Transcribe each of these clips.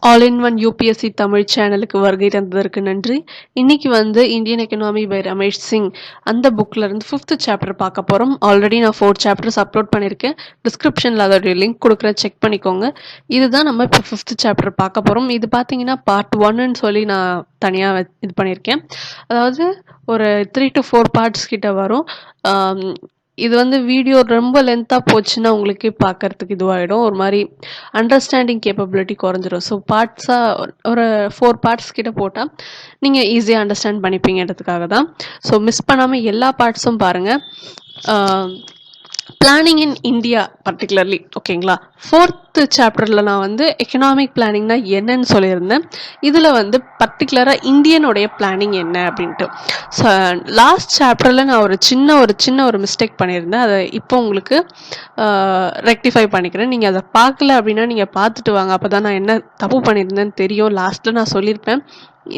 All in one UPSC Tamil சேனலுக்கு வருகை தந்ததற்கு நன்றி. இன்னைக்கு வந்து Indian economy by Ramesh Singh அந்த புக்ல இருந்து 5th சாப்டர் பார்க்க போறோம். ஆல்ரெடி நான் 4 சாப்டர்ஸ் அப்லோட் பண்ணியிருக்கேன். டிஸ்கிரிப்ஷனில் அதோடைய லிங்க் கொடுக்குறேன், செக் பண்ணிக்கோங்க. இதுதான் நம்ம இப்போ 5th சாப்டர் பார்க்க போறோம். இது பார்த்தீங்கன்னா பார்ட் 1ன்னு சொல்லி நான் தனியாக இது பண்ணியிருக்கேன். அதாவது ஒரு 3 to 4 பார்ட்ஸ் கிட்ட வரும். இது வந்து வீடியோ ரொம்ப லென்த்தாக போச்சுன்னா உங்களுக்கே பார்க்கறதுக்கு இதுவாகிடும், ஒரு மாதிரி அண்டர்ஸ்டாண்டிங் கேப்பபிலிட்டி குறைஞ்சிரும். ஸோ பார்ட்ஸாக ஒரு 4 பார்ட்ஸ் கிட்ட போட்டால் நீங்கள் ஈஸியாக அண்டர்ஸ்டாண்ட் பண்ணிப்பீங்கன்றதுக்காக தான். ஸோ மிஸ் பண்ணாமல் எல்லா பார்ட்ஸும் பாருங்கள். பிளானிங் இன் இந்தியா பர்டிகுலர்லி, ஓகேங்களா? 4th சாப்டரில் நான் வந்து எக்கனாமிக் பிளானிங்னா என்னன்னு சொல்லியிருந்தேன். இதில் வந்து பர்டிகுலராக இந்தியனுடைய பிளானிங் என்ன அப்படின்ட்டு. ஸோ லாஸ்ட் சாப்டரில் நான் ஒரு சின்ன ஒரு மிஸ்டேக் பண்ணியிருந்தேன். அதை இப்போ உங்களுக்கு ரெக்டிஃபை பண்ணிக்கிறேன். நீங்கள் அதை பார்க்கல அப்படின்னா நீங்கள் பார்த்துட்டு வாங்க, அப்போ தான் நான் என்ன தப்பு பண்ணியிருந்தேன்னு தெரியும். லாஸ்ட்டில் நான் சொல்லியிருப்பேன்.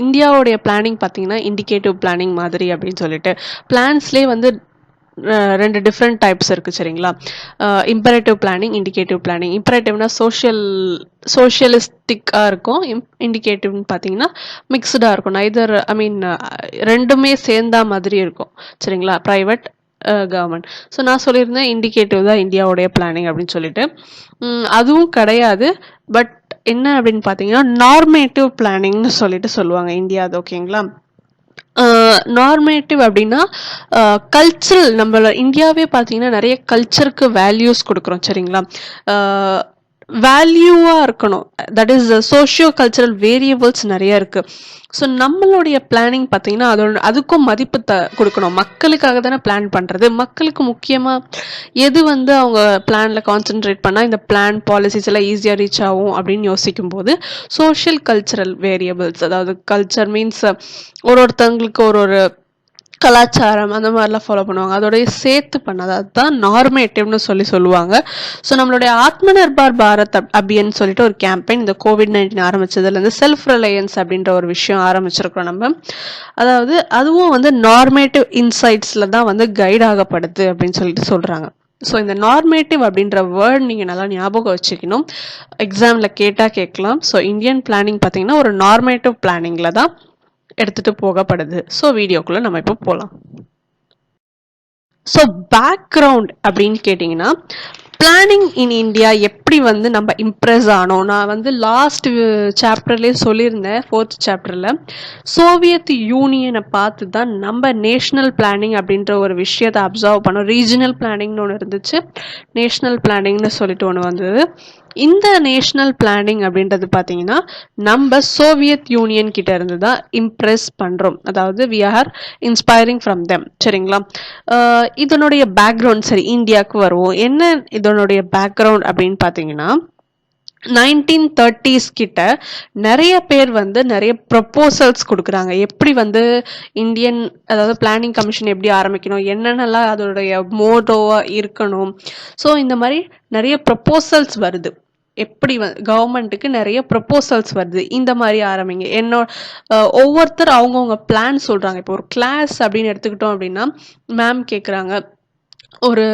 இந்தியாவுடைய பிளானிங் பார்த்தீங்கன்னா இண்டிகேட்டிவ் பிளானிங் மாதிரி அப்படின்னு சொல்லிட்டு, பிளான்ஸ்லேயே வந்து 2 டிஃப்ரெண்ட் டைப்ஸ் இருக்குது, சரிங்களா? Imperative planning, indicative planning. இம்பரேட்டிவ்னா சோஷியலிஸ்டிக்காக இருக்கும். இண்டிகேட்டிவ்னு பார்த்தீங்கன்னா மிக்ஸ்டாக இருக்கும். நைதர் ரெண்டுமே சேர்ந்தா மாதிரி இருக்கும், சரிங்களா? Private government. ஸோ நான் சொல்லியிருந்தேன் இண்டிகேட்டிவ் தான் இந்தியாவுடைய பிளானிங் அப்படின்னு சொல்லிட்டு. அதுவும் கிடையாது. பட் என்ன அப்படின்னு பார்த்தீங்கன்னா நார்மேட்டிவ் பிளானிங்னு சொல்லிட்டு சொல்லுவாங்க இந்தியாவது, ஓகேங்களா? நார்மேட்டிவ் அப்படின்னா கல்ச்சரல், நம்மள இந்தியாவே பார்த்தீங்கன்னா நிறைய கல்ச்சருக்கு வேல்யூஸ் கொடுக்குறோம், சரிங்களா? வேல்யூவாக இருக்கணும். That is socio cultural variables நிறைய இருக்குது. ஸோ நம்மளுடைய பிளானிங் பார்த்தீங்கன்னா அதுக்கும் மதிப்பு கொடுக்கணும். மக்களுக்காக தானே பிளான் பண்ணுறது. மக்களுக்கு முக்கியமாக எது வந்து அவங்க பிளானில் கான்சென்ட்ரேட் பண்ணால் இந்த பிளான் பாலிசிஸ் எல்லாம் ஈஸியாக ரீச் ஆகும் அப்படின்னு யோசிக்கும் போது சோஷியல் கல்ச்சரல் வேரியபிள்ஸ், அதாவது கல்ச்சர் மீன்ஸ் ஒருத்தவங்களுக்கு ஒரு கலாச்சாரம் அந்த மாதிரிலாம் ஃபாலோ பண்ணுவாங்க, அதோடைய சேர்த்து பண்ணது அதுதான் நார்மேட்டிவ்னு சொல்லுவாங்க. ஸோ நம்மளுடைய ஆத்ம நிர்பார் பாரத் அபியான் சொல்லிட்டு ஒரு கேம்பெயின் இந்த COVID-19 ஆரம்பிச்சதுலேருந்து செல்ஃப் ரிலையன்ஸ் அப்படின்ற ஒரு விஷயம் ஆரம்பிச்சிருக்கோம் நம்ம. அதாவது அதுவும் வந்து நார்மேட்டிவ் இன்சைட்ஸில் தான் வந்து கைட் ஆகப்படுது அப்படின்னு சொல்லிட்டு சொல்கிறாங்க. ஸோ இந்த நார்மேட்டிவ் அப்படின்ற வேர்ட் நீங்கள் நல்லா ஞாபகம் வச்சுக்கணும், எக்ஸாமில் கேட்கலாம். ஸோ இந்தியன் பிளானிங் பார்த்தீங்கன்னா ஒரு நார்மேட்டிவ் பிளானிங்கில் தான் எடுத்துட்டு போகப்படுது. ஸோ வீடியோக்குள்ள நம்ம இப்போ போகலாம். ஸோ பேக்ரவுண்ட் அப்படின்னு கேட்டிங்கன்னா, பிளானிங் இன் இந்தியா எப்படி வந்து நம்ம இம்ப்ரெஸ் ஆனோம். நான் வந்து லாஸ்ட் சாப்டர்லேயே சொல்லியிருந்தேன், 4th சாப்டரில் சோவியத் யூனியனை பார்த்து தான் நம்ம நேஷ்னல் பிளானிங் அப்படின்ற ஒரு விஷயத்தை அப்சர்வ் பண்ணோம். ரீஜனல் பிளானிங்னு ஒன்று இருந்துச்சு, நேஷ்னல் பிளானிங்னு சொல்லிட்டு ஒன்று வந்தது. இந்த நேஷ்னல் பிளானிங் அப்படின்றது பார்த்தீங்கன்னா நம்ம சோவியத் யூனியன் கிட்ட இருந்து தான் இம்ப்ரெஸ் பண்ணுறோம். அதாவது we are inspiring from them, சரிங்களா? இதனுடைய பேக்ரவுண்ட், சரி இந்தியாவுக்கு வருவோம். என்ன இதனுடைய பேக்ரவுண்ட் அப்படின்னு பார்த்தீங்கன்னா 1930s கிட்ட நிறைய பேர் வந்து நிறைய ப்ரொப்போசல்ஸ் கொடுக்குறாங்க. எப்படி வந்து இந்தியன், அதாவது பிளானிங் கமிஷன் எப்படி ஆரம்பிக்கணும், என்னென்னலாம் அதோடைய மோட்டோவாக இருக்கணும். ஸோ இந்த மாதிரி நிறைய ப்ரொப்போசல்ஸ் வருது. எப்படி கவர்மெண்ட்டுக்கு நிறைய ப்ரொப்போசல்ஸ் வருது, இந்த மாதிரி ஆரம்பிங்க. ஒவ்வொருத்தர் அவங்கவுங்க பிளான் சொல்கிறாங்க. இப்போ ஒரு கிளாஸ் அப்படின்னு எடுத்துக்கிட்டோம் அப்படின்னா மேம் கேட்குறாங்க, ஒரு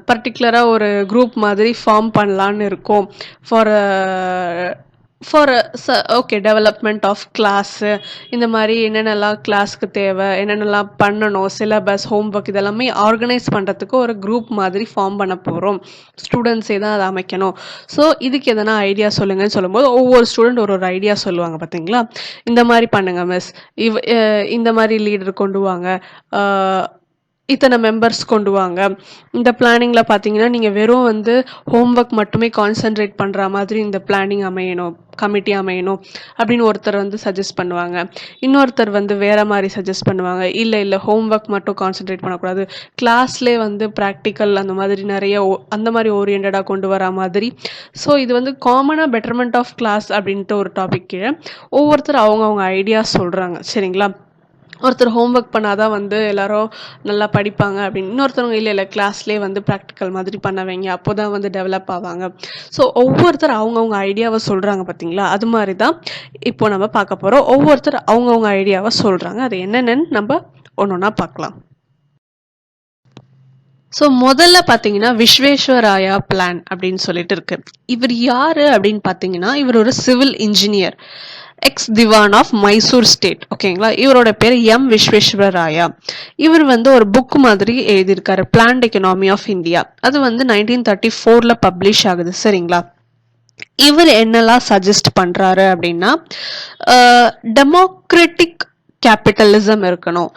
பர்டிகுலராக ஒரு குரூப் மாதிரி ஃபார்ம் பண்ணலான்னு இருக்கோம் for okay development of class. இந்த மாதிரி என்னென்னலாம் கிளாஸ்க்கு தேவை, என்னென்னலாம் பண்ணணும், சிலபஸ், ஹோம்ஒர்க் இதெல்லாமே ஆர்கனைஸ் பண்ணுறதுக்கு ஒரு குரூப் மாதிரி ஃபார்ம் பண்ண போகிறோம். ஸ்டூடெண்ட்ஸே தான் அதை அமைக்கணும். ஸோ இதுக்கு எதனா ஐடியா சொல்லுங்கன்னு சொல்லும்போது ஒவ்வொரு ஸ்டூடெண்ட் ஒரு ஐடியா சொல்லுவாங்க. பார்த்தீங்களா, இந்த மாதிரி பண்ணுங்க மிஸ், இந்த மாதிரி லீடர் கொண்டு வாங்க, இத்தனை மெம்பர்ஸ் கொண்டு வாங்க. இந்த பிளானிங்கில் பார்த்தீங்கன்னா நீங்கள் வெறும் வந்து ஹோம்ஒர்க் மட்டுமே கான்சென்ட்ரேட் பண்ணுற மாதிரி இந்த பிளானிங் அமையணும், கமிட்டி அமையணும் அப்படின்னு ஒருத்தர் வந்து சஜஸ்ட் பண்ணுவாங்க. இன்னொருத்தர் வந்து வேறு மாதிரி சஜஸ்ட் பண்ணுவாங்க. இல்லை ஹோம்ஒர்க் மட்டும் கான்சென்ட்ரேட் பண்ணக்கூடாது, கிளாஸ்லேயே வந்து ப்ராக்டிக்கல் அந்த மாதிரி நிறைய அந்த மாதிரி ஓரியன்டாக கொண்டு வர மாதிரி. ஸோ இது வந்து காமனாக பெட்டர்மெண்ட் ஆஃப் கிளாஸ் அப்படின்ட்டு ஒரு டாபிக் கீழே ஒவ்வொருத்தர் அவங்கவுங்க ஐடியா சொல்கிறாங்க, சரிங்களா? ஒருத்தர் ஹோம்ஒர்க் பண்ணாதான் வந்து எல்லாரும் நல்லா படிப்பாங்க அப்படின்னு, இன்னொருத்தவங்க இல்லை கிளாஸ்லேயே வந்து ப்ராக்டிக்கல் மாதிரி பண்ண வைங்க, அப்போ தான் வந்து டெவலப் ஆவாங்க. ஸோ ஒவ்வொருத்தர் அவங்கவுங்க ஐடியாவை சொல்கிறாங்க, பார்த்தீங்களா? அது மாதிரி தான் இப்போ நம்ம பார்க்க போகிறோம். ஒவ்வொருத்தர் அவங்கவுங்க ஐடியாவை சொல்கிறாங்க, அது என்னென்னு நம்ம ஒன்று ஒன்றா பார்க்கலாம். ஸோ முதல்ல பார்த்தீங்கன்னா விஸ்வேஸ்வராயா பிளான் அப்படின்னு சொல்லிட்டு இருக்கு. இவர் யாரு அப்படின்னு பார்த்தீங்கன்னா, இவர் ஒரு civil engineer, ex Diwan of Mysore state. ஓகேங்களா, இவரோட பேர் எம் விஸ்வேஸ்வராயா. இவர் வந்து ஒரு புக் மாதிரி எழுதியிருக்காரு, பிளான்ட் எக்கனாமி ஆஃப் இந்தியா. அது வந்து 1934 பப்ளிஷ் ஆகுது. சரிங்களா, இவர் என்னெல்லாம் சஜஸ்ட் பண்றாரு அப்படின்னா, டெமோக்ராட்டிக் கேபிட்டலிசம் இருக்கணும்,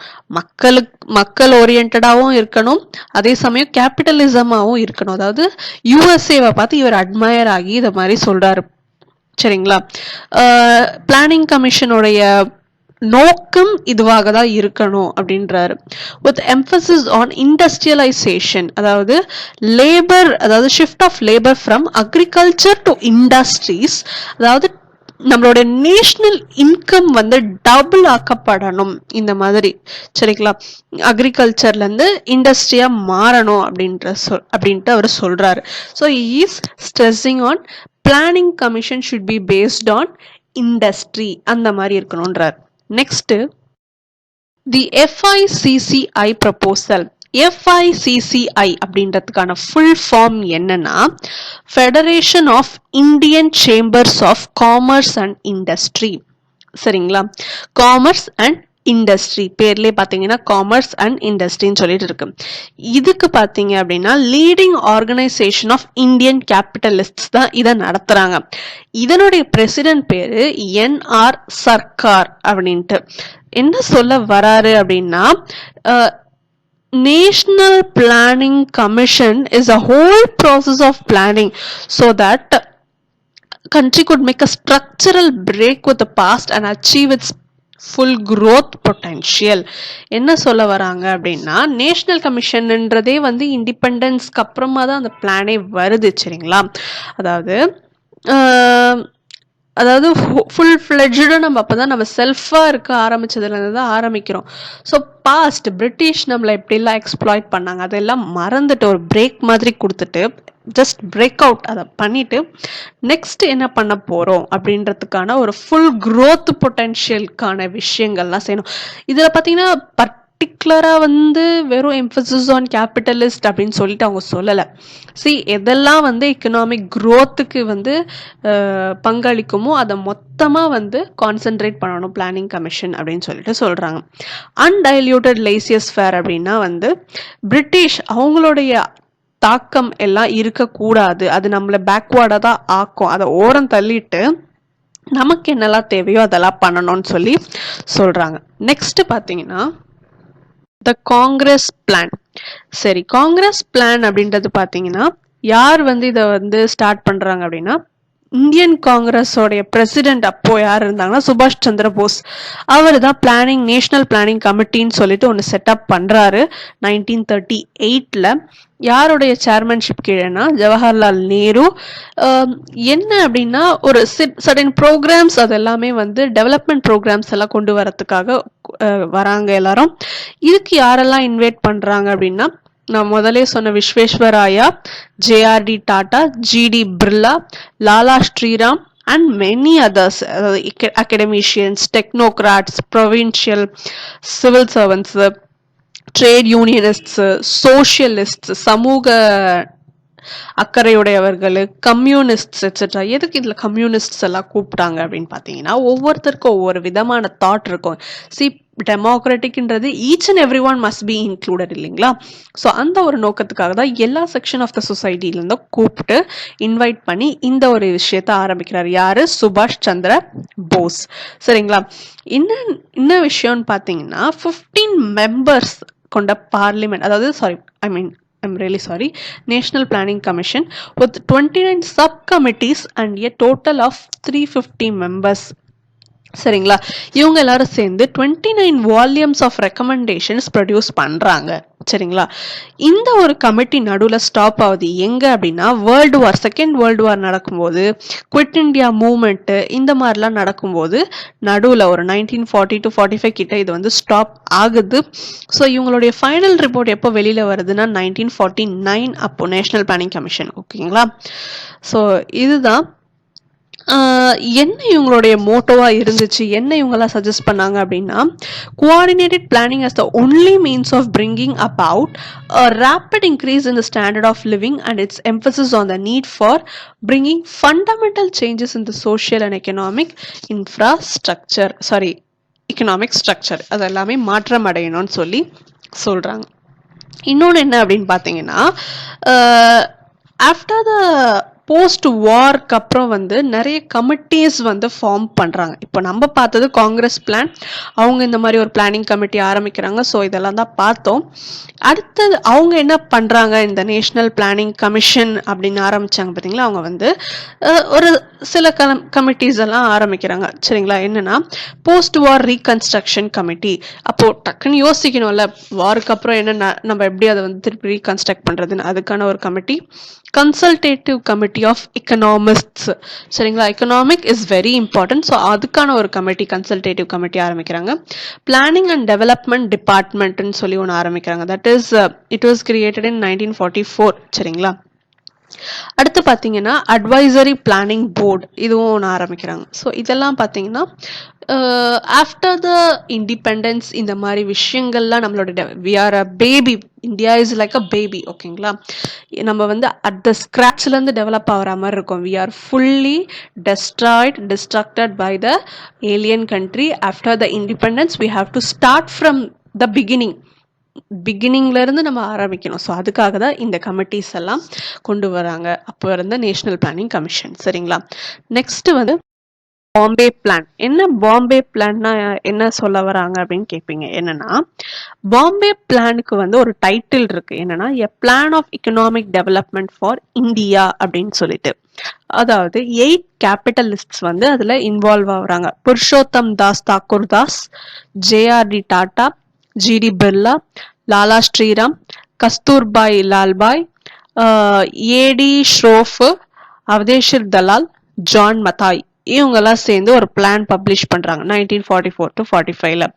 மக்கள் ஓரியன்டாவும் இருக்கணும், அதே சமயம் கேபிட்டலிசமாவும் இருக்கணும். அதாவது யூஎஸ்ஏவை பார்த்து இவர் அட்மயர் ஆகி இதை மாதிரி சொல்றாரு. சரிங்களா, பிளானிங் கமிஷனுடைய நோக்கம் இதுவாக தான் இருக்கணும் அப்படின்றாரு. வித் எம்பசிஸ் ஆன் இண்டஸ்ட்ரியலைசேஷன், அதாவது லேபர், அதாவது shift of labour from agriculture to industries, அதாவது நம்மளோட நேஷனல் இன்கம் வந்து டபுள் ஆக்கப்படணும் இந்த மாதிரி. சரிங்களா, அக்ரிகல்ச்சர்ல இருந்து இண்டஸ்ட்ரியா மாறணும் அப்படின்ட்டு அவர் சொல்றாரு. So is stressing on planning commission should be based on industry, அந்த மாதிரி இருக்கணும்ன்றார். Next, the FICCI proposal. FICCI அப்படின்றதுக்கான ஃபுல் ஃபார்ம் என்னன்னா, federation of Indian chambers of commerce and industry. சரிங்களா, காமர்ஸ் அண்ட் இண்டஸ்ட்ரி பேர்லேயே பார்த்தீங்கன்னா காமர்ஸ் அண்ட் இண்டஸ்ட்ரின்னு சொல்லிட்டு இருக்கு. இதுக்கு பார்த்தீங்க அப்படின்னா லீடிங் ஆர்கனைசேஷன் ஆஃப் இந்தியன் கேபிட்டலிஸ்ட்ஸ் தான் இதை நடத்துறாங்க. இதனுடைய பிரசிடென்ட் பேரு NR சர்க்கார் அப்படின்ட்டு. என்ன சொல்ல வராரு அப்படின்னா, National Planning Commission is a whole process of planning so that country could make a structural break with the past and achieve its full growth potential. என்ன சொல்ல வராங்க அப்படின்னா, நேஷனல் கமிஷன்ன்றதே வந்து இண்டிபெண்டன்ஸ்க்கு அப்புறமா தான் அந்த பிளானே வருது. சரிங்களா, அதாவது ஃபுல் ஃப்ளெட்ஜாக நம்ம அப்போ தான் நம்ம செல்ஃபாக இருக்க ஆரம்பித்ததுலேருந்து தான் ஆரம்பிக்கிறோம். ஸோ பாஸ்ட் பிரிட்டிஷ் நம்மளை எப்படிலாம் எக்ஸ்ப்ளாய்ட் பண்ணாங்க அதெல்லாம் மறந்துட்டு ஒரு பிரேக் மாதிரி கொடுத்துட்டு ஜஸ்ட் பிரேக் அவுட் அதை பண்ணிவிட்டு நெக்ஸ்ட் என்ன பண்ண போகிறோம் அப்படின்றதுக்கான ஒரு ஃபுல் க்ரோத் பொட்டென்ஷியலுக்கான விஷயங்கள்லாம் செய்யணும். இதில் பார்த்தீங்கன்னா பர்டிகுலராக வந்து வெறும் எம்பசிஸ் ஆன் கேபிட்டலிஸ்ட் அப்படின்னு சொல்லிட்டு அவங்க சொல்லலை. எதெல்லாம் வந்து எக்கனாமிக் க்ரோத்துக்கு வந்து பங்களிக்குமோ அதை மொத்தமாக வந்து கான்சென்ட்ரேட் பண்ணணும் பிளானிங் கமிஷன் அப்படின்னு சொல்லிட்டு சொல்கிறாங்க. அன்டைல்யூட்டட் லேசியஸ் ஃபேர் அப்படின்னா வந்து பிரிட்டிஷ் அவங்களுடைய தாக்கம் எல்லாம் இருக்கக்கூடாது, அது நம்மளை பேக்வேர்டாக தான் ஆக்கும், அதை ஓரம் தள்ளிட்டு நமக்கு என்னெல்லாம் தேவையோ அதெல்லாம் பண்ணணும்னு சொல்லி சொல்கிறாங்க. நெக்ஸ்ட் பார்த்தீங்கன்னா த காங்கிரஸ் பிளான். சரி, காங்கிரஸ் பிளான் அப்படின்றது பார்த்தீங்கன்னா யார் வந்து இதை வந்து ஸ்டார்ட் பண்ணுறாங்க அப்படின்னா, இந்தியன் காங்கிரஸோடைய பிரசிடென்ட் அப்போ யார் இருந்தாங்கன்னா சுபாஷ் சந்திர போஸ். அவர் தான் பிளானிங் நேஷனல் பிளானிங் கமிட்டின்னு சொல்லிட்டு ஒன்று செட்டப் பண்ணுறாரு 1938. யாருடைய சேர்மன்ஷிப் கீழேனா ஜவஹர்லால் நேரு. என்ன அப்படின்னா ஒரு சர்டன் ப்ரோக்ராம்ஸ் அது எல்லாமே வந்து டெவலப்மெண்ட் ப்ரோக்ராம்ஸ் எல்லாம் கொண்டு வரத்துக்காக வராங்க எல்லாரும். இதுக்கு யாரெல்லாம் இன்வைட் பண்ணுறாங்க அப்படின்னா, நான் முதலே சொன்ன Visvesvaraya, JRD Tata, GD Birla, Lala Sriram and many others, academicians, technocrats, provincial civil servants, trade unionists, socialists, சமூக அக்கறையுடையவர்கள், கம்யூனிஸ்ட்ஸ் எட்ஸெட்ரா. எதுக்கு இதில் கம்யூனிஸ்ட்ஸ் எல்லாம் கூப்பிட்டாங்க அப்படின்னு பார்த்தீங்கன்னா, ஒவ்வொருத்தருக்கும் ஒவ்வொரு விதமான தாட் இருக்கும். டெமோக்ராட்டிக்ன்றது each and every one must be included இல்லைங்களா. ஸோ அந்த ஒரு நோக்கத்துக்காக தான் எல்லா செக்ஷன் ஆஃப் த சொசைட்டிலேருந்து கூப்பிட்டு இன்வைட் பண்ணி இந்த ஒரு விஷயத்த ஆரம்பிக்கிறார். யாரு? சுபாஷ் சந்திர போஸ். சரிங்களா, என்ன விஷயம்னு பார்த்தீங்கன்னா 15 மெம்பர்ஸ் கொண்ட பார்லிமெண்ட், அதாவது I'm really sorry, National Planning Commission with 29 subcommittees and a total of 350 members. சரிங்களா, இவங்க எல்லாரும் சேர்ந்து 29 வால்யூம்ஸ் ஆஃப் ரெக்கமெண்டேஷன்ஸ் ப்ரொடியூஸ் பண்றாங்க. சரிங்களா, இந்த ஒரு கமிட்டி நடுவில் ஸ்டாப் ஆகுது எங்க அப்படின்னா, செகண்ட் வேர்ல்டு வார் நடக்கும்போது, குவிட் இண்டியா மூவ்மெண்ட் இந்த மாதிரிலாம் நடக்கும்போது நடுவில் ஒரு 1940 to 45 கிட்ட இது வந்து ஸ்டாப் ஆகுது. ஸோ இவங்களுடைய ஃபைனல் ரிப்போர்ட் எப்போ வெளியில வருதுன்னா 1949 அப்போ நேஷனல் பிளானிங் கமிஷன். ஓகேங்களா, ஸோ இதுதான் என்ன இவங்களுடைய மோட்டோவா இருந்துச்சு, என்ன இவங்கெல்லாம் சஜஸ்ட் பண்ணாங்க அப்படின்னா, coordinated planning as the only means of bringing about a rapid increase in the standard of living and its emphasis on the need for bringing fundamental changes in the social and economic infrastructure, economic structure, அது எல்லாமே மாற்றம் அடையணும்னு சொல்றாங்க. இன்னொன்று என்ன அப்படின்னு பார்த்தீங்கன்னா, after the post வார்க்கு அப்புறம் நிறைய கமிட்டிஸ் ஃபார்ம் பண்ணுறாங்க. இப்போ நம்ம பார்த்தது காங்கிரஸ் பிளான், அவங்க இந்த மாதிரி ஒரு பிளானிங் கமிட்டி ஆரம்பிக்கிறாங்க. ஸோ இதெல்லாம் தான் பார்த்தோம். அடுத்தது அவங்க என்ன பண்ணுறாங்க, இந்த நேஷ்னல் பிளானிங் கமிஷன் அப்படின்னு ஆரம்பித்தாங்க பார்த்தீங்களா, அவங்க ஒரு சில கமிட்டிஸ் எல்லாம் ஆரம்பிக்கிறாங்க. சரிங்களா, என்னன்னா போஸ்ட் வார் ரீகன்ஸ்ட்ரக்ஷன் கமிட்டி. அப்போது டக்குன்னு யோசிக்கணும்ல, வாருக்கு அப்புறம் என்ன நம்ம எப்படி அதை திருப்பி ரீகன்ஸ்ட்ரக்ட் பண்ணுறதுன்னு, அதுக்கான ஒரு committee. Consultative committee of economists. சரிங்களா, economic is very important. So அதுக்கான ஒரு கமிட்டி, கன்சல்டேட்டிவ் கமிட்டி ஆரம்பிக்கிறாங்க. பிளானிங் அண்ட் டெவலப்மெண்ட் டிபார்ட்மெண்ட்னு சொல்லி ஒன்று ஆரம்பிக்கிறாங்க. That is it was created in 1944. சரிங்களா, அடுத்து பார்த்தீங்கன்னா அட்வைசரி பிளானிங் போர்டு, இதுவும் ஒன்று ஆரம்பிக்கிறாங்க. ஸோ இதெல்லாம் பார்த்தீங்கன்னா ஆஃப்டர் த இண்டிபெண்டன்ஸ் இந்த மாதிரி விஷயங்கள்லாம் நம்மளோட we are a baby, India is like a baby. ஓகேங்களா, நம்ம அட் த ஸ்க்ராட்ச்லேருந்து டெவலப் ஆகிற மாதிரி இருக்கும். We are fully destructed by the alien country. After the independence we have to start from the பிகினிங்ல இருந்து நம்ம ஆரம்பிக்கணும். ஸோ அதுக்காக தான் இந்த கமிட்டிஸ் எல்லாம் கொண்டு வராங்க அப்போ இருந்த நேஷனல் பிளானிங் கமிஷன். சரிங்களா, நெக்ஸ்ட் பாம்பே பிளான். என்ன பாம்பே பிளான்னா என்ன சொல்ல வராங்க அப்படின்னு கேட்பீங்க. என்னன்னா, பாம்பே பிளானுக்கு ஒரு டைட்டில் இருக்கு. என்னன்னா, a plan of economic development for India அப்படின்னு சொல்லிட்டு. அதாவது 8 கேபிட்டலிஸ்ட்ஸ் அதுல இன்வால்வ் ஆகுறாங்க. Purushottam Das Thakur Das, JRD Tata, GT Birla, Lala Shriram, Kasturbhai Lalbhai, AD Shroff, Ardeshir Dalal, John Mathai, இவங்கெல்லாம் சேர்ந்து ஒரு பிளான் பப்ளிஷ் பண்றாங்க 1944 to 45ல.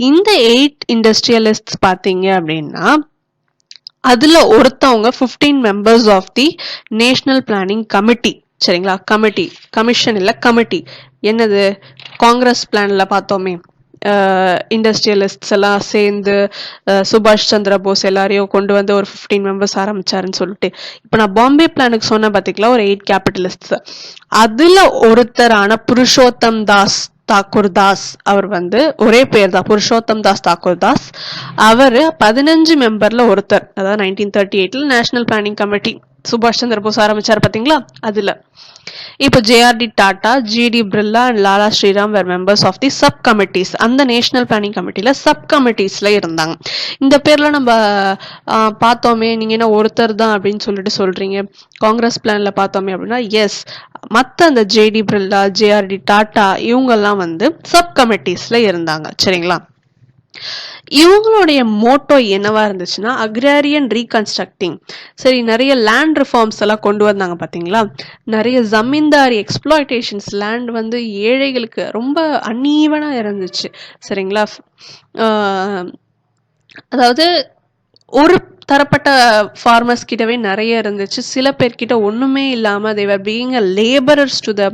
இந்த 8 இண்டஸ்ட்ரியலிஸ்ட் பாத்தீங்க அப்படின்னா, அதுல ஒருத்தவங்க 15 members of the national planning committee. சரிங்களா, கமிஷன் இல்ல கமிட்டி. என்னது, காங்கிரஸ் பிளான்ல பார்த்தோமே, இண்டஸ்ட்ரியலிஸ்ட்ஸ் எல்லாம் சேர்ந்து சுபாஷ் சந்திர போஸ் எல்லாரையும் கொண்டு ஒரு 15 மெம்பர்ஸ் ஆரம்பிச்சாருன்னு சொல்லிட்டு. இப்போ நான் பாம்பே பிளானுக்கு சொன்ன பார்த்தீங்களா, ஒரு 8 கேபிட்டலிஸ்ட்ஸ். அதுல ஒருத்தரான புருஷோத்தம் தாஸ் தாக்கூர் தாஸ், அவர் ஒரே பேர் தான், புருஷோத்தம் தாஸ் தாக்கூர் தாஸ். அவர் 15 மெம்பர்ல ஒருத்தர். அதாவது 1938ல நேஷனல் பிளானிங் கமிட்டி சுபாஷ் சந்திர போஸ் ஆரம்பிச்சார் பாத்தீங்களா, அதுல. இப்போ JRD Tata, GT Birla and Lala Shriram were members of the subcommittees. அந்த நேஷனல் பிளானிங் கமிட்டியில சப் கமிட்டிஸ்ல இருந்தாங்க. இந்த பேர்ல நம்ம பார்த்தோமே, நீங்க என்ன ஒருத்தர் தான் அப்படின்னு சொல்றீங்க, காங்கிரஸ் பிளான்ல பார்த்தோமே அப்படின்னா, எஸ், மற்ற அந்த ஜேடி பிர்லா, ஜேஆர்டி டாடா இவங்கெல்லாம் சப் கமிட்டிஸ்ல இருந்தாங்க. சரிங்களா, இவங்களுடைய மோட்டோ என்னவா இருந்துச்சுன்னா, அக்ராரியன் ரீகன்ஸ்ட்ரக்டிங். சரி, நிறைய லேண்ட் ரிஃபார்ம்ஸ் எல்லாம் கொண்டு வந்தாங்க பாத்தீங்களா. நிறைய ஜமீன்தாரி எக்ஸ்ப்ளாய்டேஷன்ஸ், லேண்ட் ஏழைகளுக்கு ரொம்ப அன்ஈவனா இருந்துச்சு. சரிங்களா, அதாவது ஒரு தரப்பட்ட ஃபார்மர்ஸ் கிட்டவே நிறைய இருந்துச்சு. சில பேர்கிட்ட ஒண்ணுமே இல்லாம they were being a laborers to the,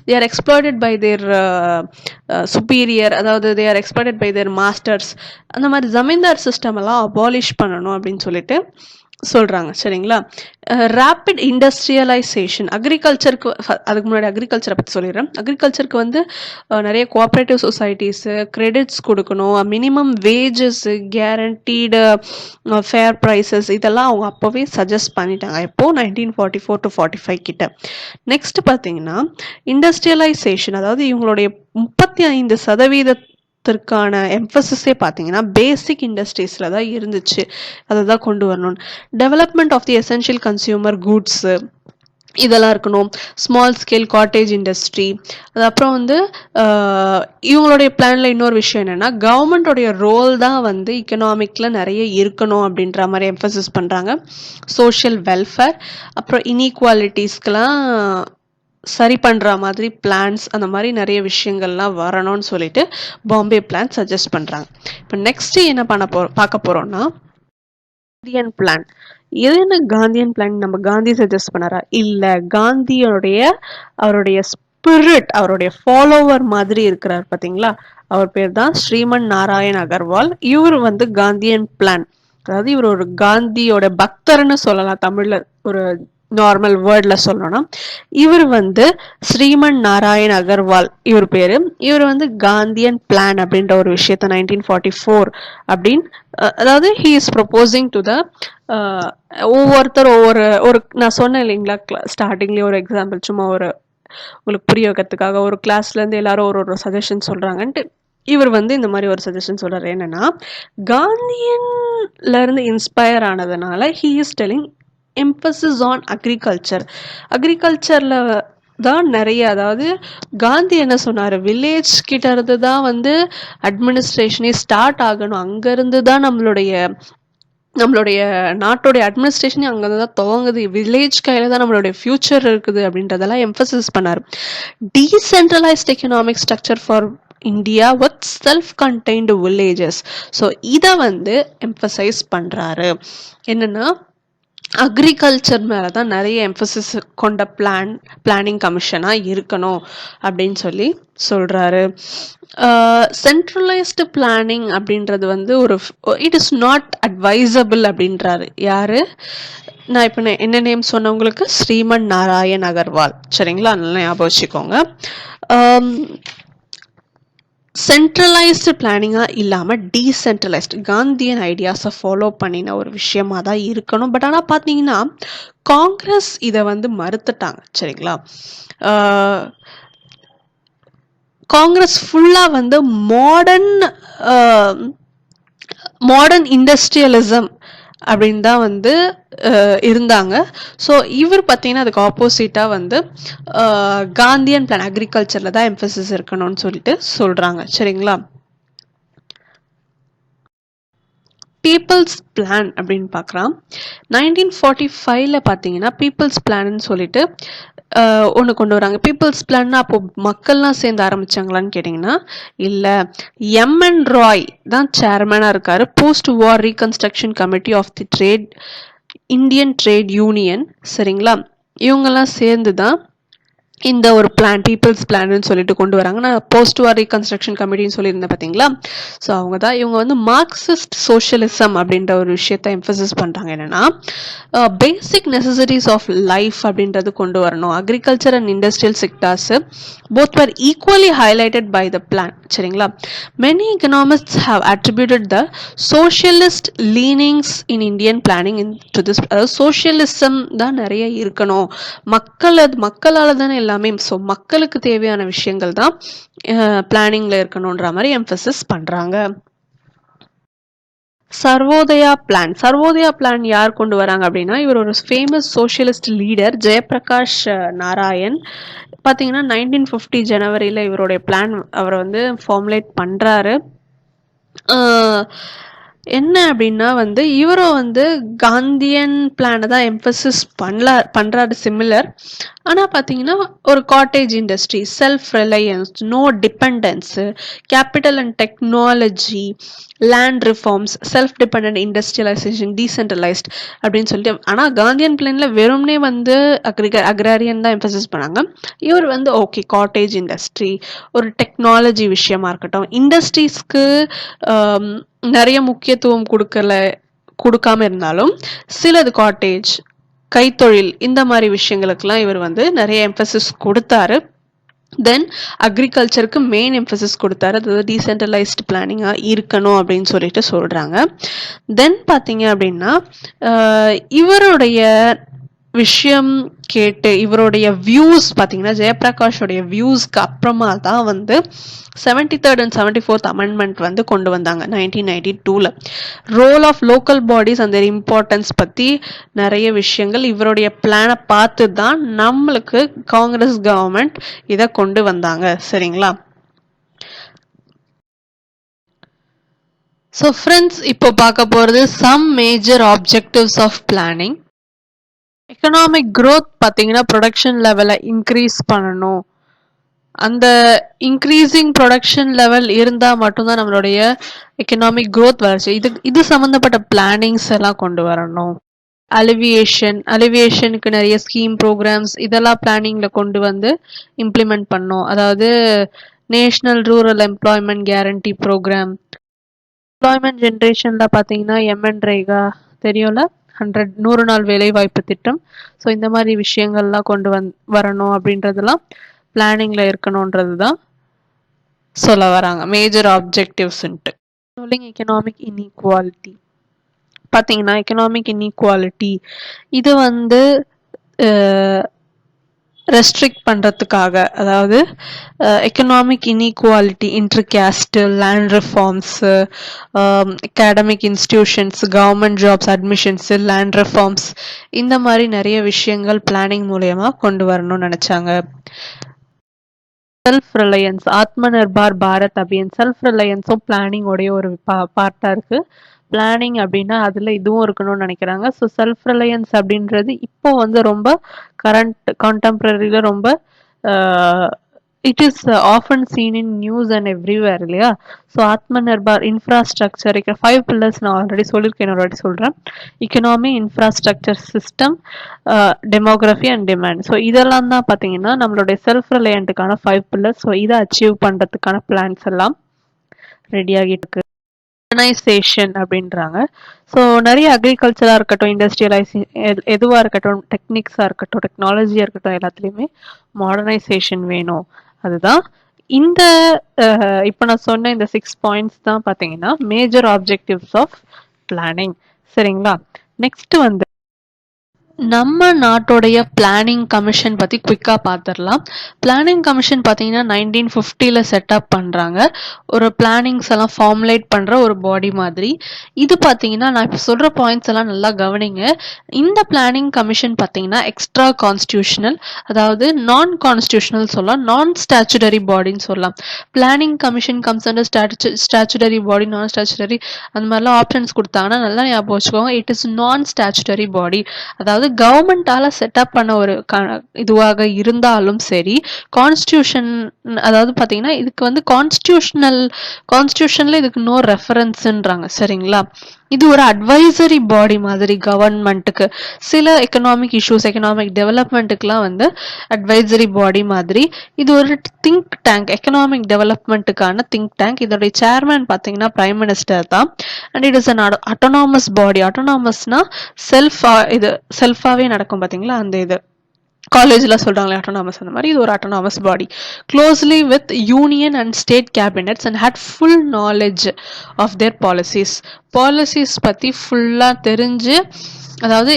they are exploited by their superior, அதாவது they are exploited by their masters. அந்த மாதிரி ஜமீன்தார் சிஸ்டம் எல்லாம் அபாலிஷ் பண்ணணும் அப்படின்னு சொல்லிட்டு சொல்றாங்க. சரிங்களா, ரேபிட் இண்டஸ்ட்ரியலைசேஷன். அக்ரிகல்ச்சருக்கு, அதுக்கு முன்னாடி அக்ரிகல்ச்சரை பற்றி சொல்லிடுறேன். அக்ரிகல்ச்சருக்கு நிறைய கோஆப்ரேட்டிவ் சொசைட்டிஸ் கிரெடிட்ஸ் கொடுக்கணும், minimum wages, guaranteed fair prices, இதெல்லாம் அவங்க அப்போவே சஜஸ்ட் பண்ணிட்டாங்க. இப்போ 1944 to 45 கிட்ட. நெக்ஸ்ட் பார்த்தீங்கன்னா இண்டஸ்ட்ரியலைசேஷன், அதாவது இவங்களுடைய 35% எம்பசிஸே பார்த்தீங்கன்னா பேசிக் இண்டஸ்ட்ரீஸ்ல தான் இருந்துச்சு. அதை தான் கொண்டு வரணும். Development of the essential consumer goods இதெல்லாம் இருக்கணும். Small scale cottage industry. அது அப்புறம் இவங்களுடைய பிளான்ல இன்னொரு விஷயம் என்னன்னா, கவர்மெண்டோடைய ரோல் தான் இக்கனாமிக்ல நிறைய இருக்கணும் அப்படின்ற மாதிரி எம்பசிஸ் பண்றாங்க. சோஷியல் வெல்ஃபேர், அப்புறம் இன்இக்வாலிட்டிஸ்க்கெல்லாம் சரி பண்ற மாதிரி பிளான்ஸ், அந்த மாதிரி நிறைய விஷயங்கள்லாம் வரணும்னு சொல்லிட்டு பாம்பே பிளான் சஜஸ்ட் பண்றாங்க. இப்போ நெக்ஸ்ட் என்ன பார்க்க போறோம்னா, காந்தியன் பிளான். இது என்ன காந்தியன் பிளான், நம்ம காந்தி சஜஸ்ட் பண்ணாரா? இல்ல, அவருடைய ஸ்பிரிட், அவருடைய ஃபாலோவர் மாதிரி இருக்கிறார் பாத்தீங்களா, அவர் பேர் தான் ஸ்ரீமன் நாராயண் அகர்வால். இவர் வந்து காந்தியன் பிளான், அதாவது இவர் ஒரு காந்தியோட பக்தர்னு சொல்லலாம் தமிழ்ல, ஒரு நார்மல் வேர்ட்ல சொல்லணும்னா. இவர் வந்து ஸ்ரீமன் நாராயண் அகர்வால் இவர் பேரு. இவர் வந்து காந்தியன் பிளான் அப்படின்ற ஒரு விஷயத்த 1944 அப்படின்னு, அதாவது he is proposing to the, ஒவ்வொருத்தர் ஒரு நான் சொன்னேன் இல்லைங்களா ஸ்டார்டிங்லேயே ஒரு எக்ஸாம்பிள், சும்மா ஒரு உங்களுக்கு புரிய வைக்கிறதுக்காக, ஒரு கிளாஸ்ல இருந்து எல்லாரும் ஒரு சஜஷன் சொல்றாங்கன்ட்டு இவர் வந்து இந்த மாதிரி ஒரு சஜஷன் சொல்றாரு. என்னன்னா, காந்தியன்ல இருந்து இன்ஸ்பயர் ஆனதுனால he is telling emphasis on agriculture. அக்ரிகல்ச்சர்ல தான் நிறைய, அதாவது காந்தி என்ன சொன்னாரு, வில்லேஜ் கிட்ட இருந்து தான் வந்து அட்மினிஸ்ட்ரேஷனே ஸ்டார்ட் ஆகணும், அங்க இருந்து தான் நம்மளுடைய நாட்டோடைய அட்மினிஸ்ட்ரேஷனே அங்கே தான் துவங்குது, வில்லேஜ் கையில் தான் நம்மளுடைய ஃபியூச்சர் இருக்குது அப்படின்றதெல்லாம் எம்ஃபசிஸ் பண்ணார். Decentralised economic structure for India with self contained villages. So இதை வந்து எம்ஃபசைஸ் பண்ணுறாரு. என்னென்னா, அக்ரிகல்ச்சர் மேலே தான் நிறைய எம்ஃபசிஸ் கொண்ட பிளானிங் கமிஷனாக இருக்கணும் அப்படின்னு சொல்லி சொல்கிறாரு. சென்ட்ரலைஸ்டு பிளானிங் அப்படின்றது வந்து இட் இஸ் நாட் அட்வைசபிள் அப்படின்றாரு. யாரு? நான் இப்போ என்ன நேம் சொன்னவங்களுக்கு, ஸ்ரீமன் நாராயண் அகர்வால். சரிங்களா, நல்லா ஞாபகம் வச்சுக்கோங்க. சென்ட்ரலைஸ்டு பிளானிங்காக இல்லாமல் டீசென்ட்ரலைஸ்டு காந்தியன் ஐடியாஸை ஃபாலோ பண்ணின ஒரு விஷயமா தான் இருக்கணும். பட் ஆனால் பார்த்தீங்கன்னா காங்கிரஸ் இதை வந்து மறுத்துட்டாங்க. சரிங்களா, காங்கிரஸ் ஃபுல்லாக வந்து மாடர்ன் இண்டஸ்ட்ரியலிசம் அப்படின்னு தான் வந்து இருந்தாங்க. ஸோ இவர் பார்த்தீங்கன்னா அதுக்கு ஆப்போசிட்டாக வந்து காந்தியன் பிளான் அக்ரிகல்ச்சரில் தான் எம்ஃபசிஸ் இருக்கணும்னு சொல்லிட்டு சொல்கிறாங்க. சரிங்களா, பீப்புள்ஸ் பிளான் அப்படின்னு பார்க்குறான். 1945 பார்த்தீங்கன்னா பீப்புள்ஸ் பிளான்னு சொல்லிட்டு ஒன்று கொண்டு வராங்க. பீப்புள்ஸ் பிளான்னா அப்போ மக்கள்லாம் சேர்ந்து ஆரம்பிச்சாங்களான்னு கேட்டிங்கன்னா இல்லை, எம்என் ராய் தான் சேர்மனாக இருக்காரு. Post war reconstruction committee of the Indian trade union. சரிங்களா, இவங்கெல்லாம் சேர்ந்து தான் இந்த ஒரு பிளான், பீப்புள்ஸ் பிளான்னு சொல்லிட்டு கொண்டு வராங்க. நான் போஸ்ட் வார் ரீகன்ஸ்ட்ரக்ஷன் கமிட்டின்னு சொல்லியிருந்தேன் பார்த்தீங்களா. ஸோ இவங்க வந்து மார்க்சிஸ்ட் சோஷியலிசம் அப்படின்ற ஒரு விஷயத்தை எம்ஃபசிஸ் பண்ணுறாங்க. என்னென்னா, பேசிக் நெசசிட்டிஸ் ஆஃப் லைஃப் அப்படின்றது கொண்டு வரணும். Agriculture and industrial sectors both were equally highlighted by the plan. சரிங்களா, many economists have attributed the socialist leanings in Indian planning to this. அதாவது சோஷியலிசம் தான் நிறைய இருக்கணும், மக்களால் தானே எல்லாமே, ஸோ மக்களுக்கு தேவையான விஷயங்கள் தான் பிளானிங்ல இருக்கணுன்ற மாதிரி எம்ஃபசிஸ் பண்றாங்க. சர்வோதயா பிளான் யார் கொண்டு வராங்க அப்படின்னா, இவர் ஒரு famous socialist leader Jayaprakash Narayan. பார்த்தீங்கன்னா 1950 ஜனவரியில் இவருடைய பிளான் அவர் வந்து ஃபார்முலேட் பண்ணுறாரு. என்ன அப்படின்னா வந்து இவரும் வந்து காந்தியன் பிளானை தான் எம்ஃபசிஸ் பண்ணுறாரு சிமிலர். ஆனால் பார்த்தீங்கன்னா ஒரு cottage industry, self reliance, no dependence, capital and technology, land reforms, self depend industrialisation, decentralised அப்படின்னு சொல்லிட்டு. ஆனால் காந்தியன் பிளானில் வெறும்னே வந்து அக்ராரியன் தான் எம்ஃபசிஸ் பண்ணாங்க. இவர் வந்து ஓகே, காட்டேஜ் இண்டஸ்ட்ரி, ஒரு டெக்னாலஜி விஷயமா இருக்கட்டும், இண்டஸ்ட்ரீஸ்க்கு நிறைய முக்கியத்துவம் கொடுக்காம இருந்தாலும் சிலது காட்டேஜ், கைத்தொழில், இந்த மாதிரி விஷயங்களுக்கெல்லாம் இவர் வந்து நிறைய எம்ஃபசிஸ் கொடுத்தாரு. தென் அக்ரிகல்ச்சருக்கு மெயின் எம்ஃபசிஸ் கொடுத்தாரு, அதாவது டீசென்ட்ரலைஸ்டு பிளானிங்காக இருக்கணும் அப்படின்னு சொல்லிட்டு சொல்கிறாங்க. தென் பார்த்தீங்க அப்படின்னா இவருடைய விஷயம் கேட்டு இவருடைய வியூஸ் பார்த்தீங்கன்னா ஜெயபிரகாஷோடைய வியூஸ்க்கு அப்புறமா தான் வந்து 73rd and 74th அமெண்ட்மெண்ட் வந்து கொண்டு வந்தாங்க 1992. ரோல் ஆஃப் லோக்கல் பாடிஸ் அந்த இம்பார்ட்டன்ஸ் பற்றி நிறைய விஷயங்கள் இவருடைய பிளானை பார்த்து தான் நம்மளுக்கு காங்கிரஸ் கவர்மெண்ட் இதை கொண்டு வந்தாங்க. சரிங்களா, ஸோ ஃப்ரெண்ட்ஸ், இப்போ பார்க்க போகிறது some major objectives of planning. Economic growth பார்த்தீங்கன்னா ப்ரொடக்ஷன் லெவலை இன்க்ரீஸ் பண்ணணும். அந்த இன்க்ரீசிங் ப்ரொடக்ஷன் லெவல் இருந்தால் மட்டும்தான் நம்மளுடைய எக்கனாமிக் க்ரோத் வளர்ச்சி. இது சம்மந்தப்பட்ட பிளானிங்ஸ் எல்லாம் கொண்டு வரணும். அலிவியேஷனுக்கு நிறைய ஸ்கீம் ப்ரோக்ராம்ஸ் இதெல்லாம் பிளானிங்ல கொண்டு வந்து இம்ப்ளிமெண்ட் பண்ணோம். அதாவது national rural employment guarantee programme, employment ஜென்ரேஷன்ல பார்த்தீங்கன்னா எம்என்ரேகா தெரியும்ல, 100 நாள் வேலை வாய்ப்பு திட்டம். ஸோ இந்த மாதிரி விஷயங்கள்லாம் கொண்டு வரணும் அப்படின்றதெல்லாம் பிளானிங்ல இருக்கணுன்றது தான் சொல்ல வராங்க மேஜர் ஆப்ஜெக்டிவ்ஸ்ன்ட்டு. எக்கனாமிக் இன்இக்வாலிட்டி பார்த்தீங்கன்னா, எக்கனாமிக் இன்இக்வாலிட்டி இது வந்து ரெஸ்ட்ரிக்ட் பண்ணுறதுக்காக, அதாவது economic inequality, inter caste, land reforms, academic institutions, government jobs admissions, land reforms இந்த மாதிரி நிறைய விஷயங்கள் பிளானிங் மூலயமா கொண்டு வரணும்னு நினச்சாங்க. Self Reliance, Atma Nirbhar Bharat Abhiyan, self ரிலையன்ஸும் planning உடைய ஒரு பார்ட்டாக இருக்குது. பிளானிங் அப்படின்னா அதில் இதுவும் இருக்கணும்னு நினைக்கிறாங்க. ஸோ செல்ஃப் ரிலையன்ஸ் அப்படின்றது இப்போ வந்து ரொம்ப கரண்ட் கான்டெம்பரரியில் ரொம்ப it is often seen in news and everywhere இல்லையா. So Aatma Nirbhar infrastructure 5 pillars நான் ஆல்ரெடி சொல்லியிருக்கேன், ஒரு வாட்டி சொல்கிறேன். Economy, infrastructure, system, demography and demand. So இதெல்லாம் தான் பார்த்தீங்கன்னா நம்மளுடைய செல்ஃப் ரிலையண்ட்டுக்கான 5 பில்லர்ஸ். ஸோ இதை அச்சீவ் பண்ணுறதுக்கான பிளான்ஸ் எல்லாம் ரெடி ஆகிட்டு இருக்கு. மாடர்னைசேஷன் அப்படின்றாங்க. ஸோ நிறைய அக்ரிகல்ச்சராக இருக்கட்டும், இண்டஸ்ட்ரியலைசிங் எதுவாக இருக்கட்டும், டெக்னிக்ஸாக இருக்கட்டும், டெக்னாலஜியாக இருக்கட்டும், எல்லாத்துலேயுமே மாடர்னைசேஷன் வேணும். அதுதான் இந்த இப்போ நான் சொன்ன இந்த 6 பாயிண்ட்ஸ் தான் பார்த்தீங்கன்னா மேஜர் ஆப்ஜெக்டிவ்ஸ் ஆஃப் பிளானிங். சரிங்களா. நெக்ஸ்ட் வந்து நம்ம நாட்டோடைய பிளானிங் கமிஷன் பற்றி குவிக்காக பார்த்துடலாம். பிளானிங் கமிஷன் பார்த்தீங்கன்னா 1950 செட்டப் பண்ணுறாங்க. ஒரு பிளானிங்ஸ் எல்லாம் ஃபார்முலேட் பண்ணுற ஒரு பாடி மாதிரி. இது பார்த்தீங்கன்னா நான் இப்போ சொல்கிற பாயிண்ட்ஸ் எல்லாம் நல்லா கவனிங்க. இந்த பிளானிங் கமிஷன் பார்த்தீங்கன்னா எக்ஸ்ட்ரா கான்ஸ்டியூஷனல், அதாவது நான் கான்ஸ்டியூஷனல் சொல்லலாம், நான் ஸ்டாச்சுடரி பாடின்னு சொல்லலாம். Planning commission comes under statutory body, non statutory அந்த மாதிரிலாம் ஆப்ஷன்ஸ் கொடுத்தாங்கன்னா நல்லா ஞாபகம் வச்சுக்கோங்க. இட் இஸ் நான் ஸ்டாச்சுடரி பாடி, அதாவது கவர்மெண்டால செட்டப் பண்ண ஒரு இதுவாக இருந்தாலும் சரி, கான்ஸ்டியூஷன் அதாவது பார்த்தீங்கன்னா இதுக்கு வந்து கான்ஸ்டியூஷன்ல இதுக்கு நோ ரெஃபரன்ஸ்ன்றாங்க. சரிங்களா. இது ஒரு அட்வைசரி பாடி மாதிரி கவர்மெண்ட்டுக்கு. சில எக்கனாமிக் இஷ்யூஸ், எக்கனாமிக் டெவலப்மெண்ட்டுக்குலாம் வந்து அட்வைசரி பாடி மாதிரி. இது ஒரு திங்க் டேங்க், எக்கனாமிக் டெவலப்மெண்ட்டுக்கான திங்க் டேங்க். இதோடைய சேர்மேன் பார்த்தீங்கன்னா பிரைம் மினிஸ்டர் தான். And it is an autonomous body. அட்டானமஸ்னா இது செல்ஃபாவே நடக்கும் பார்த்தீங்களா, அந்த இது காலேஜில் சொல்கிறாங்களே அட்டானமஸ், அந்த மாதிரி இது ஒரு autonomous body. Closely with union and state cabinets and had full knowledge of their policies பற்றி ஃபுல்லாக தெரிஞ்சு, அதாவது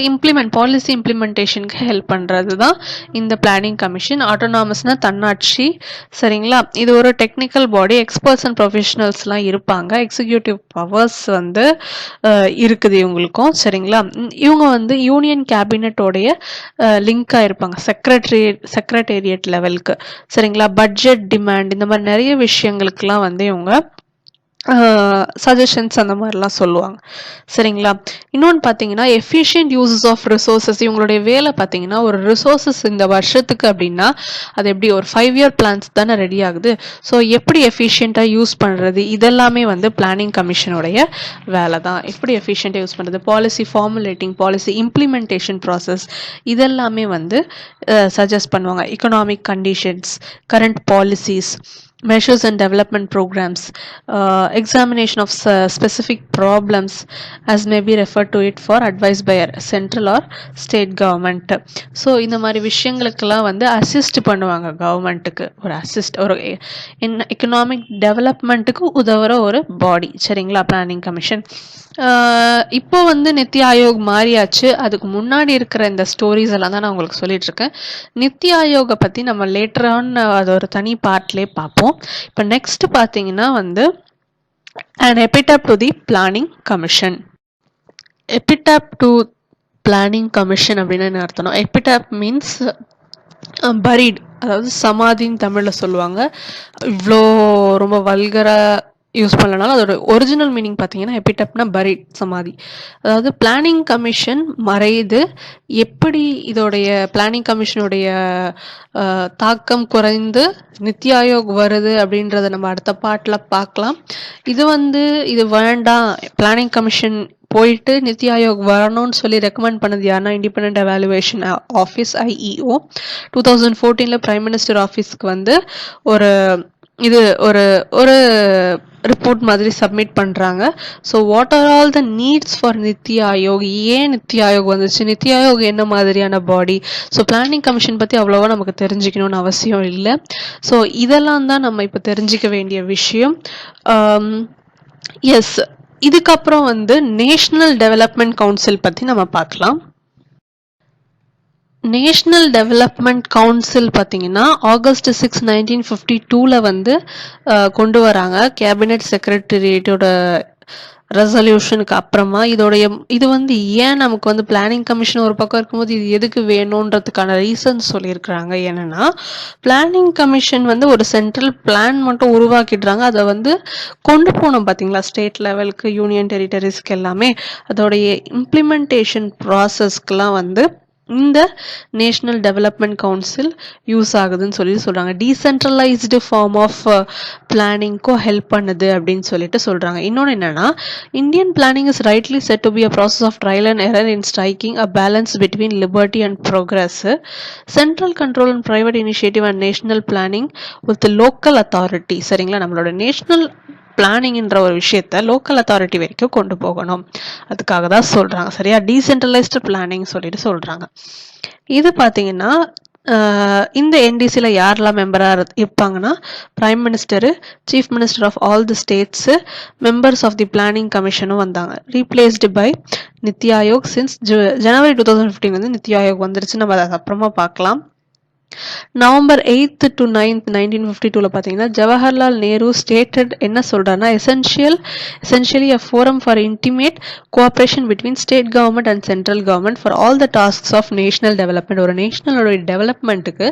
பாலிசி இம்ப்ளிமெண்டேஷனுக்கு ஹெல்ப் பண்ணுறது தான் இந்த பிளானிங் கமிஷன். ஆட்டோனாமஸ்னா தன்னாட்சி. சரிங்களா. இது ஒரு டெக்னிக்கல் பாடி, எக்ஸ்பர்ட்ஸ் அண்ட் ப்ரொஃபஷனல்ஸ்லாம் இருப்பாங்க. எக்ஸிக்யூட்டிவ் பவர்ஸ் வந்து இருக்குது இவங்களுக்கும். சரிங்களா. இவங்க வந்து யூனியன் கேபினட்டோடைய லிங்காக இருப்பாங்க, செக்ரட்டேரியட் லெவலுக்கு. சரிங்களா. பட்ஜெட், டிமாண்ட் இந்த மாதிரி நிறைய விஷயங்களுக்கெல்லாம் வந்து இவங்க சஜஷன்ஸ் அந்த மாதிரிலாம் சொல்லுவாங்க. சரிங்களா. இன்னொன்று பார்த்தீங்கன்னா எஃபிஷியன்ட் யூசஸ் ஆஃப் ரிசோர்ஸஸ். இவங்களுடைய வேலை பார்த்தீங்கன்னா ஒரு ரிசோர்ஸஸ் இந்த வருஷத்துக்கு அப்படின்னா அது எப்படி ஒரு 5 இயர் பிளான்ஸ் தானே ரெடி ஆகுது. ஸோ எப்படி எஃபிஷியண்ட்டாக யூஸ் பண்ணுறது, இதெல்லாமே வந்து பிளானிங் கமிஷனுடைய வேலை தான். எப்படி எஃபிஷியண்ட்டாக யூஸ் பண்ணுறது, policy formulating, policy implementation process இதெல்லாமே வந்து சஜஸ்ட் பண்ணுவாங்க. Economic conditions, current policies, measures and development programs, examination of specific problems as may be referred to it for advice by central or state government. So இந்த மாதிரி விஷயங்களுக்கெல்லாம் வந்து assist பண்ணுவாங்க கவர்மெண்ட்டுக்கு. ஒரு எக்கனாமிக் டெவலப்மெண்ட்டுக்கு உதவுற ஒரு பாடி. சரிங்களா. பிளானிங் கமிஷன் இப்போ வந்து நித்தி ஆயோக் மாறியாச்சு. அதுக்கு முன்னாடி இருக்கிற இந்த ஸ்டோரிஸ் எல்லாம் தான் நான் உங்களுக்கு சொல்லிட்டு இருக்கேன். நித்தி ஆயோகை பற்றி நம்ம லேட்டர் ஆன் அது ஒரு தனி பார்ட்லேயே பார்ப்போம். இப்போ நெக்ஸ்ட் பார்த்தீங்கன்னா வந்து an epitaph to the planning commission. epitaph to planning commission அப்படின்னா என்ன அர்த்தம்? epitaph மீன்ஸ் பரீட், அதாவது சமாதின்னு தமிழில் சொல்லுவாங்க. இவ்வளோ ரொம்ப வல்கரா யூஸ் பண்ணலனாலும் அதோட ஒரிஜினல் மீனிங் பார்த்தீங்கன்னா எபிடப்னா பரிட் சமாதி. அதாவது பிளானிங் கமிஷன் மறையுது, எப்படி இதோடைய பிளானிங் கமிஷனுடைய தாக்கம் குறைந்து நித்தி ஆயோக் வருது அப்படின்றத நம்ம அடுத்த பார்ட்டில் பார்க்கலாம். இது வேண்டாம், பிளானிங் கமிஷன் போயிட்டு நித்தி ஆயோக் வரணும்னு சொல்லி ரெக்கமெண்ட் பண்ணது யாருன்னா independent evaluation office IEO 2014 prime minister ஆஃபீஸ்க்கு வந்து ஒரு இது ஒரு ஒரு ரிப்போர்ட் மாதிரி சப்மிட் பண்ணுறாங்க. So what are all the needs for NITI Aayog, ஏன் நித்தி ஆயோக் வந்துச்சு, நித்தி ஆயோக் என்ன மாதிரியான பாடி, ஸோ பிளானிங் கமிஷன் பற்றி அவ்வளோவா நமக்கு தெரிஞ்சுக்கணும்னு அவசியம் இல்லை. ஸோ இதெல்லாம் தான் நம்ம இப்போ தெரிஞ்சிக்க வேண்டிய விஷயம். எஸ், இதுக்கப்புறம் வந்து நேஷ்னல் டெவலப்மெண்ட் கவுன்சில் பற்றி நம்ம பார்க்கலாம். நேஷ்னல் டெவலப்மெண்ட் கவுன்சில் பார்த்தீங்கன்னா August 6, 1952 வந்து கொண்டு வராங்க. கேபினெட் செக்ரட்டரியேட்டோட ரெசல்யூஷனுக்கு அப்புறமா இது வந்து ஏன் நமக்கு வந்து பிளானிங் கமிஷன் ஒரு பக்கம் இருக்கும்போது இது எதுக்கு வேணுன்றதுக்கான ரீசன்ஸ் சொல்லியிருக்கிறாங்க. என்னன்னா பிளானிங் கமிஷன் வந்து ஒரு சென்ட்ரல் பிளான் மட்டும் உருவாக்கிடுறாங்க, அதை வந்து கொண்டு போனோம் பார்த்தீங்களா ஸ்டேட் லெவலுக்கு, யூனியன் டெரிட்டரிஸ்க்கு எல்லாமே. அதோடைய இம்ப்ளிமெண்டேஷன் ப்ராசஸ்க்கெலாம் வந்து இந்த நேஷ்னல் டெவலப்மெண்ட் கவுன்சில் யூஸ் ஆகுதுன்னு சொல்கிறாங்க. டீசென்ட்ரலைஸ்டு ஃபார்ம் ஆஃப் பிளானிங்க்கும் ஹெல்ப் பண்ணுது அப்படின்னு சொல்கிறாங்க. இன்னொன்று என்னன்னா, Indian planning is rightly set to be a process of trial and error in striking a balance between liberty and progress, central control and private initiative and national planning with local authority. சரிங்களா, நம்மளோட national பிளானிங்ன்ற ஒரு விஷயத்த local authority வரைக்கும் கொண்டு போகணும், அதுக்காக தான் சொல்றாங்க. சரியா, டீசென்ட்ரலைஸ்டு பிளானிங் சொல்றாங்க. இது பார்த்தீங்கன்னா இந்த NDCல யாரெல்லாம் மெம்பராக இருப்பாங்கன்னா prime minister, chief minister of all the states, members of the planning கமிஷனும் வந்தாங்க. Replaced by Niti Aayog since January 2015 வந்து நித்தி ஆயோக் வந்துருச்சு. நம்ம அதை அப்புறமா பார்க்கலாம். November 8th to 9th 1952 பார்த்தீங்கன்னா ஜவஹர்லால் நேரு ஸ்டேட்டட் என்ன சொல்றாருன்னா, essentially a forum for intimate cooperation between state government and central government for all the tasks of national development. ஒரு நேஷனலோட டெவலப்மெண்ட்டுக்கு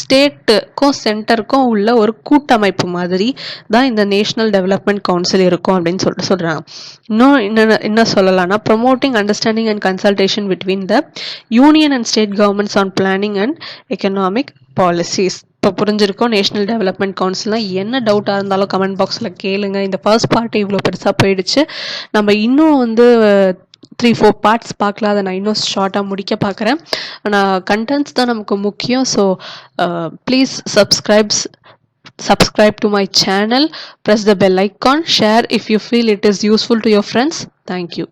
ஸ்டேட்டுக்கும் சென்டருக்கும் உள்ள ஒரு கூட்டமைப்பு மாதிரி தான் இந்த நேஷனல் டெவலப்மெண்ட் கவுன்சில் இருக்கும் அப்படின்னு சொல்றாங்க. இன்னும் என்ன சொல்லலாம்னா, promoting understanding and consultation between the union and state governments on planning and economic policies. இப்போ புரிஞ்சிருக்கோம் நேஷனல் டெவலப்மெண்ட் கவுன்சில்னால். என்ன டவுட்டாக இருந்தாலும் கமெண்ட் பாக்ஸில் கேளுங்க. இந்த ஃபர்ஸ்ட் பார்ட்டு இவ்வளோ பெருசாக போயிடுச்சு, நம்ம இன்னும் வந்து 3-4 பார்ட்ஸ் பார்க்கலாம். அதை நான் இன்னும் ஷார்ட்டாக முடிக்க பார்க்குறேன். ஆனால் கண்டென்ட்ஸ் தான் நமக்கு முக்கியம். So please subscribe to my channel, press the bell icon, share if you feel it is useful to your friends. Thank you.